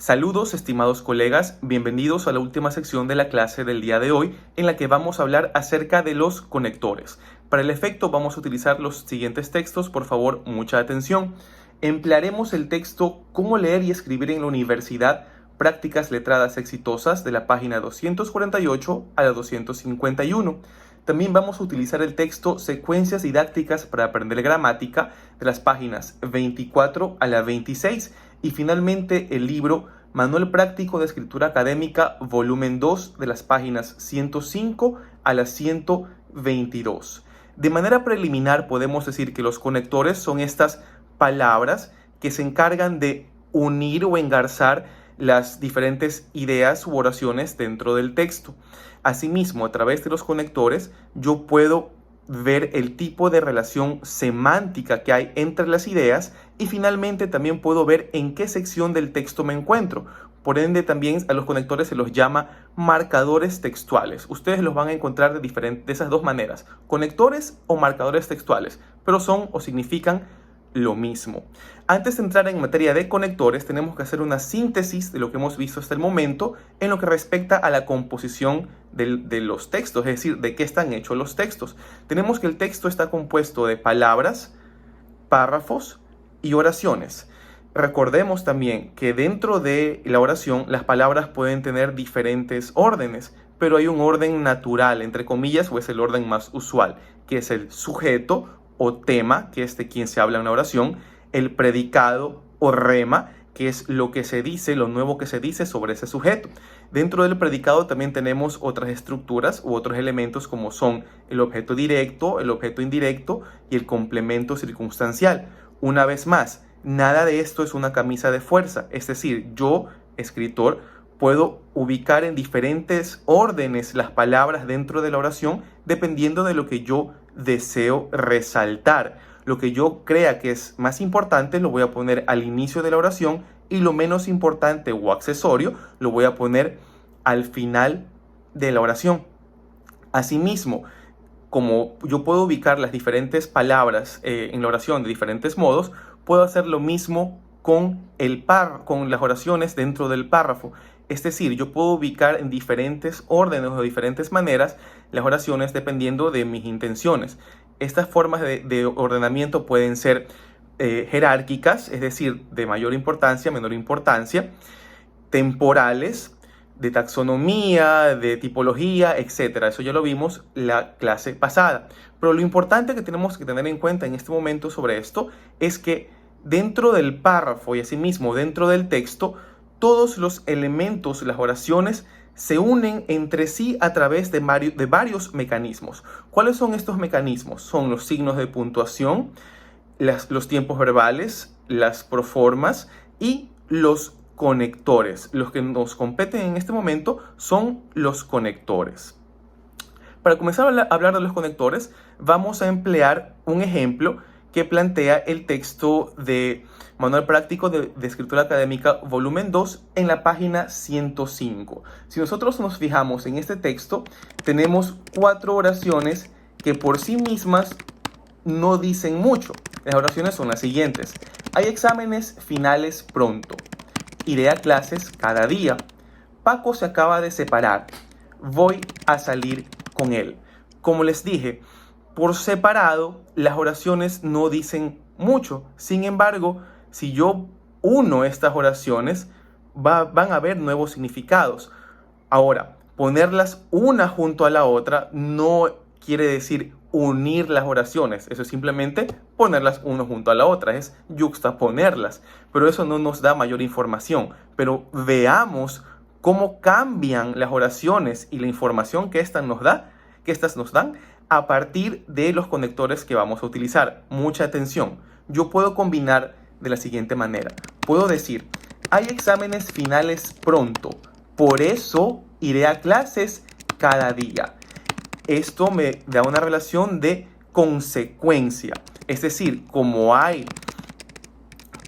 Saludos, estimados colegas, bienvenidos a la última sección de la clase del día de hoy, en la que vamos a hablar acerca de los conectores. Para el efecto vamos a utilizar los siguientes textos, por favor, mucha atención. Emplearemos el texto Cómo leer y escribir en la universidad, prácticas letradas exitosas, de la página 248 a la 251. También vamos a utilizar el texto Secuencias didácticas para aprender gramática, de las páginas 24 a la 26. Y finalmente el libro Manual Práctico de Escritura Académica, volumen 2, de las páginas 105 a las 122. De manera preliminar podemos decir que los conectores son estas palabras que se encargan de unir o engarzar las diferentes ideas u oraciones dentro del texto. Asimismo, a través de los conectores yo puedo ver el tipo de relación semántica que hay entre las ideas y finalmente también puedo ver en qué sección del texto me encuentro. Por ende, también a los conectores se los llama marcadores textuales. Ustedes los van a encontrar de esas dos maneras, conectores o marcadores textuales, pero son o significan lo mismo. Antes de entrar en materia de conectores, tenemos que hacer una síntesis de lo que hemos visto hasta el momento en lo que respecta a la composición de los textos, es decir, de qué están hechos los textos. Tenemos que el texto está compuesto de palabras, párrafos y oraciones. Recordemos también que dentro de la oración las palabras pueden tener diferentes órdenes, pero hay un orden natural, entre comillas, o es el orden más usual, que es el sujeto o tema, que es de quien se habla en la oración, el predicado o rema, que es lo que se dice, lo nuevo que se dice sobre ese sujeto. Dentro del predicado también tenemos otras estructuras u otros elementos como son el objeto directo, el objeto indirecto y el complemento circunstancial. Una vez más, nada de esto es una camisa de fuerza, es decir, yo, escritor, puedo ubicar en diferentes órdenes las palabras dentro de la oración dependiendo de lo que yo deseo resaltar. Lo que yo crea que es más importante lo voy a poner al inicio de la oración y lo menos importante o accesorio lo voy a poner al final de la oración. Asimismo, como yo puedo ubicar las diferentes palabras en la oración de diferentes modos, puedo hacer lo mismo con las oraciones dentro del párrafo. Es decir, yo puedo ubicar en diferentes órdenes o diferentes maneras las oraciones dependiendo de mis intenciones. Estas formas de ordenamiento pueden ser jerárquicas, es decir, de mayor importancia, menor importancia, temporales, de taxonomía, de tipología, etc. Eso ya lo vimos la clase pasada. Pero lo importante que tenemos que tener en cuenta en este momento sobre esto es que dentro del párrafo y asimismo dentro del texto, todos los elementos, las oraciones, se unen entre sí a través de varios mecanismos. ¿Cuáles son estos mecanismos? Son los signos de puntuación, los tiempos verbales, las proformas y los conectores. Los que nos competen en este momento son los conectores. Para comenzar a hablar de los conectores, vamos a emplear un ejemplo que plantea el texto de Manual Práctico de Escritura Académica, volumen 2, en la página 105. Si nosotros nos fijamos en este texto, tenemos 4 oraciones que por sí mismas no dicen mucho. Las oraciones son las siguientes. Hay exámenes finales pronto. Iré a clases cada día. Paco se acaba de separar. Voy a salir con él. Como les dije, por separado, las oraciones no dicen mucho. Sin embargo, si yo uno estas oraciones, van a haber nuevos significados. Ahora, ponerlas una junto a la otra no quiere decir unir las oraciones. Eso es simplemente ponerlas una junto a la otra, es yuxtaponerlas. Pero eso no nos da mayor información. Pero veamos cómo cambian las oraciones y la información que estas nos dan a partir de los conectores que vamos a utilizar. Mucha atención. Yo puedo combinar de la siguiente manera. Puedo decir, hay exámenes finales pronto, por eso iré a clases cada día. Esto me da una relación de consecuencia. Es decir, como hay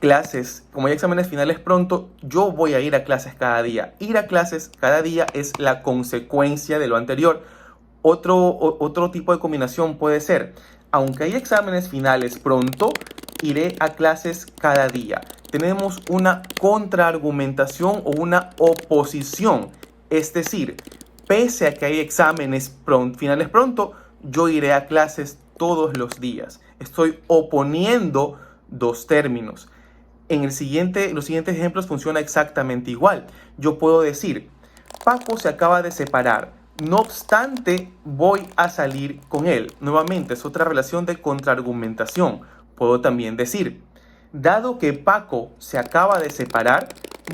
exámenes finales pronto, yo voy a ir a clases cada día. Ir a clases cada día es la consecuencia de lo anterior. Otro tipo de combinación puede ser, aunque hay exámenes finales pronto, iré a clases cada día. tenemos una contraargumentación o una oposición. Es decir, pese a que hay exámenes finales pronto, yo iré a clases todos los días. Estoy oponiendo dos términos. Los siguientes ejemplos funciona exactamente igual. Yo puedo decir, Paco se acaba de separar. No obstante, voy a salir con él. Nuevamente, es otra relación de contraargumentación. Puedo también decir, dado que Paco se acaba de separar,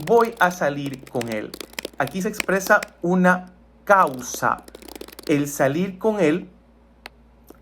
voy a salir con él. Aquí se expresa una causa. El salir con él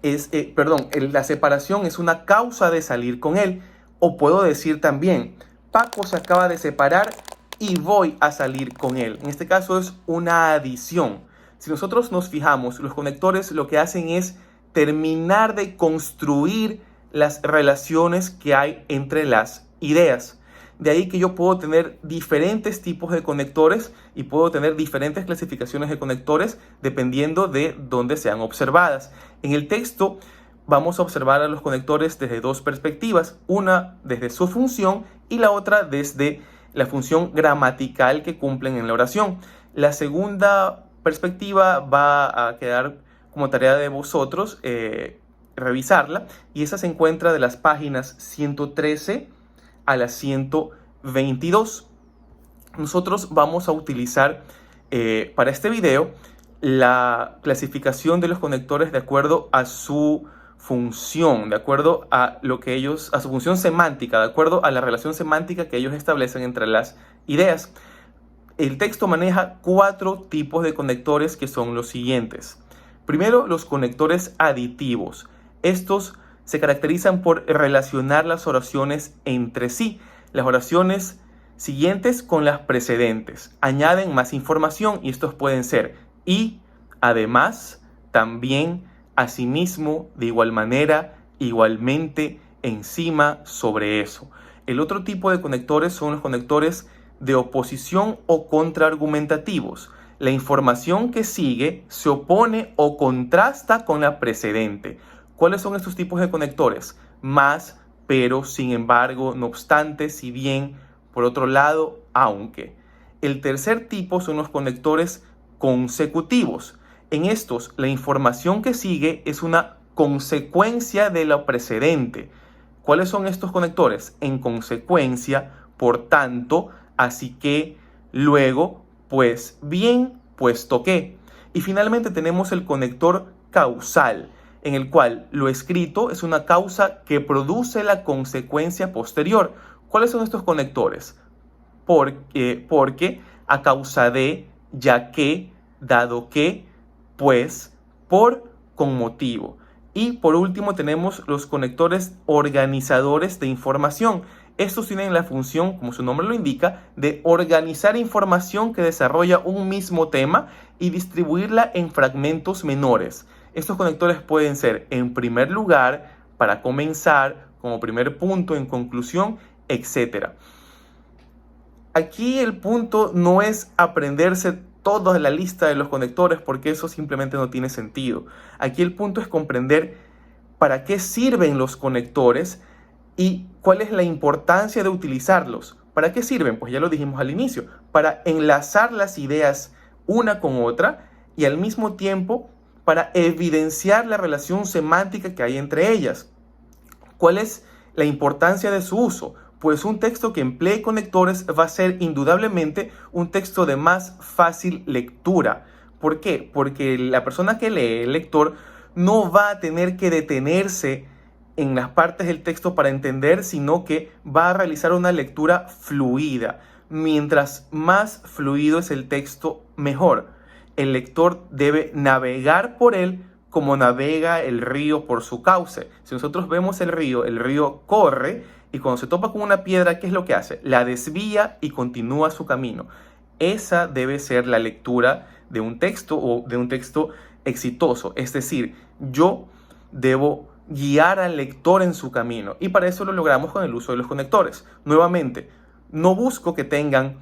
la separación es una causa de salir con él. O puedo decir también, Paco se acaba de separar y voy a salir con él. En este caso es una adición. Si nosotros nos fijamos, los conectores lo que hacen es terminar de construir las relaciones que hay entre las ideas. De ahí que yo puedo tener diferentes tipos de conectores y puedo tener diferentes clasificaciones de conectores dependiendo de dónde sean observadas. En el texto vamos a observar a los conectores desde dos perspectivas, una desde su función y la otra desde la función gramatical que cumplen en la oración. La segunda perspectiva va a quedar como tarea de vosotros revisarla, y esa se encuentra de las páginas 113 a la 122. Nosotros vamos a utilizar para este video la clasificación de los conectores de acuerdo a su función, de acuerdo a a su función semántica, de acuerdo a la relación semántica que ellos establecen entre las ideas. El texto maneja 4 tipos de conectores que son los siguientes. Primero, los conectores aditivos. Estos se caracterizan por relacionar las oraciones entre sí. Las oraciones siguientes con las precedentes. Añaden más información y estos pueden ser y, además, también, asimismo, de igual manera, igualmente, encima, sobre eso. El otro tipo de conectores son los conectores de oposición o contraargumentativos. La información que sigue se opone o contrasta con la precedente. ¿Cuáles son estos tipos de conectores? Más, pero, sin embargo, no obstante, si bien, por otro lado, aunque. El tercer tipo son los conectores consecutivos. En estos, la información que sigue es una consecuencia de lo precedente. ¿Cuáles son estos conectores? En consecuencia, por tanto, así que, luego, pues, bien, puesto que. Y finalmente tenemos el conector causal, en el cual lo escrito es una causa que produce la consecuencia posterior. ¿Cuáles son estos conectores? Porque, a causa de, ya que, dado que, pues, por, con motivo. Y por último tenemos los conectores organizadores de información. Estos tienen la función, como su nombre lo indica, de organizar información que desarrolla un mismo tema y distribuirla en fragmentos menores. Estos conectores pueden ser en primer lugar, para comenzar, como primer punto, en conclusión, etc. Aquí el punto no es aprenderse toda la lista de los conectores, porque eso simplemente no tiene sentido. Aquí el punto es comprender para qué sirven los conectores y cuál es la importancia de utilizarlos. ¿Para qué sirven? Pues ya lo dijimos al inicio, para enlazar las ideas una con otra y al mismo tiempo para evidenciar la relación semántica que hay entre ellas. ¿Cuál es la importancia de su uso? Pues un texto que emplee conectores va a ser indudablemente un texto de más fácil lectura. ¿Por qué? Porque la persona que lee, el lector, no va a tener que detenerse en las partes del texto para entender, sino que va a realizar una lectura fluida. Mientras más fluido es el texto, mejor. El lector debe navegar por él como navega el río por su cauce. Si nosotros vemos el río corre y cuando se topa con una piedra, ¿qué es lo que hace? La desvía y continúa su camino. Esa debe ser la lectura de un texto o de un texto exitoso. Es decir, yo debo guiar al lector en su camino y para eso lo logramos con el uso de los conectores. Nuevamente, no busco que tengan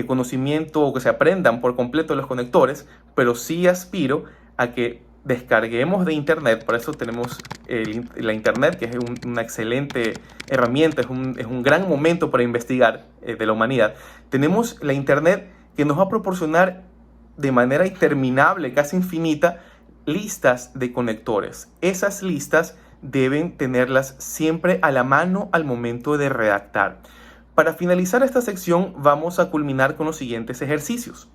conocimiento o que se aprendan por completo los conectores, pero sí aspiro a que descarguemos de internet. Para eso tenemos la internet, que es una excelente herramienta, es un gran momento para investigar de la humanidad. Tenemos la internet que nos va a proporcionar de manera interminable, casi infinita, listas de conectores. Esas listas deben tenerlas siempre a la mano al momento de redactar. Para finalizar esta sección vamos a culminar con los siguientes ejercicios.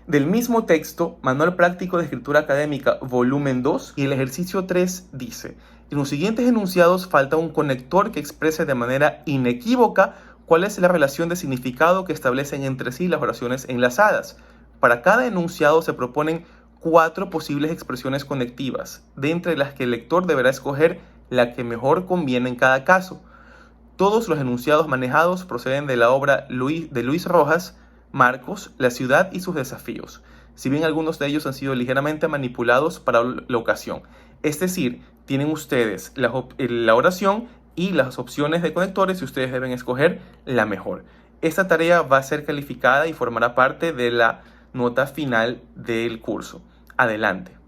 Del mismo texto, Manual Práctico de Escritura Académica, volumen 2, y el ejercicio 3 dice: en los siguientes enunciados falta un conector que exprese de manera inequívoca cuál es la relación de significado que establecen entre sí las oraciones enlazadas. Para cada enunciado se proponen 4 posibles expresiones conectivas, de entre las que el lector deberá escoger la que mejor conviene en cada caso. Todos los enunciados manejados proceden de la obra de Luis Rojas, Marcos, La ciudad y sus desafíos, si bien algunos de ellos han sido ligeramente manipulados para la ocasión. Es decir, tienen ustedes la oración y las opciones de conectores y ustedes deben escoger la mejor. Esta tarea va a ser calificada y formará parte de la nota final del curso. Adelante.